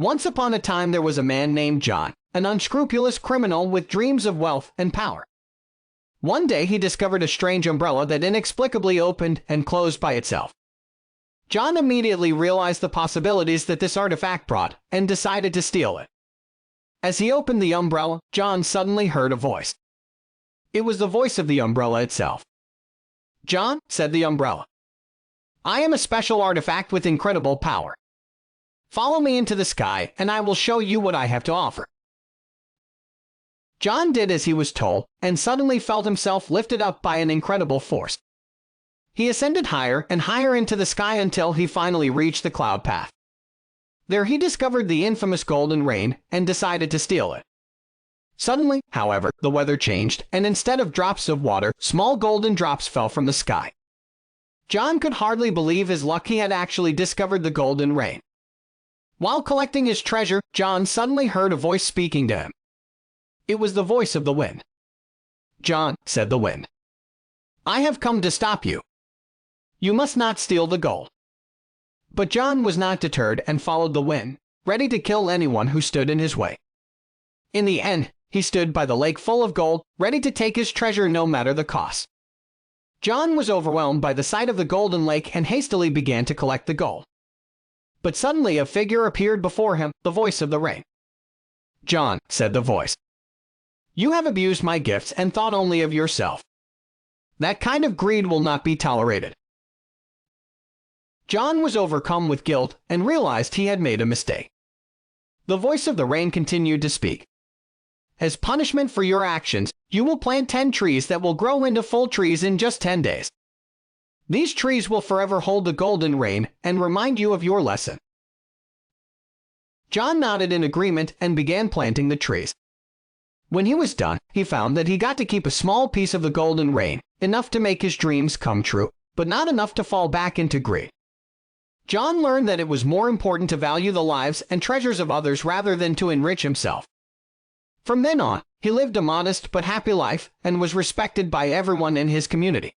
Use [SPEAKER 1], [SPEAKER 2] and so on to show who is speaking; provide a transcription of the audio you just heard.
[SPEAKER 1] Once upon a time there was a man named John, an unscrupulous criminal with dreams of wealth and power. One day he discovered a strange umbrella that inexplicably opened and closed by itself. John immediately realized the possibilities that this artifact brought and decided to steal it. As he opened the umbrella, John suddenly heard a voice. It was the voice of the umbrella itself. "John," said the umbrella, "I am a special artifact with incredible power. Follow me into the sky and I will show you what I have to offer." John did as he was told and suddenly felt himself lifted up by an incredible force. He ascended higher and higher into the sky until he finally reached the cloud path. There he discovered the infamous golden rain and decided to steal it. Suddenly, however, the weather changed, and instead of drops of water, small golden drops fell from the sky. John could hardly believe his luck. He had actually discovered the golden rain. While collecting his treasure, John suddenly heard a voice speaking to him. It was the voice of the wind. "John," said the wind, "I have come to stop you. You must not steal the gold." But John was not deterred and followed the wind, ready to kill anyone who stood in his way. In the end, he stood by the lake full of gold, ready to take his treasure no matter the cost. John was overwhelmed by the sight of the golden lake and hastily began to collect the gold. But suddenly a figure appeared before him, the voice of the rain. "John," said the voice, "you have abused my gifts and thought only of yourself. That kind of greed will not be tolerated." John was overcome with guilt and realized he had made a mistake. The voice of the rain continued to speak. "As punishment for your actions, you will plant 10 trees that will grow into full trees in just 10 days. These trees will forever hold the golden rain and remind you of your lesson." John nodded in agreement and began planting the trees. When he was done, he found that he got to keep a small piece of the golden rain, enough to make his dreams come true, but not enough to fall back into greed. John learned that it was more important to value the lives and treasures of others rather than to enrich himself. From then on, he lived a modest but happy life and was respected by everyone in his community.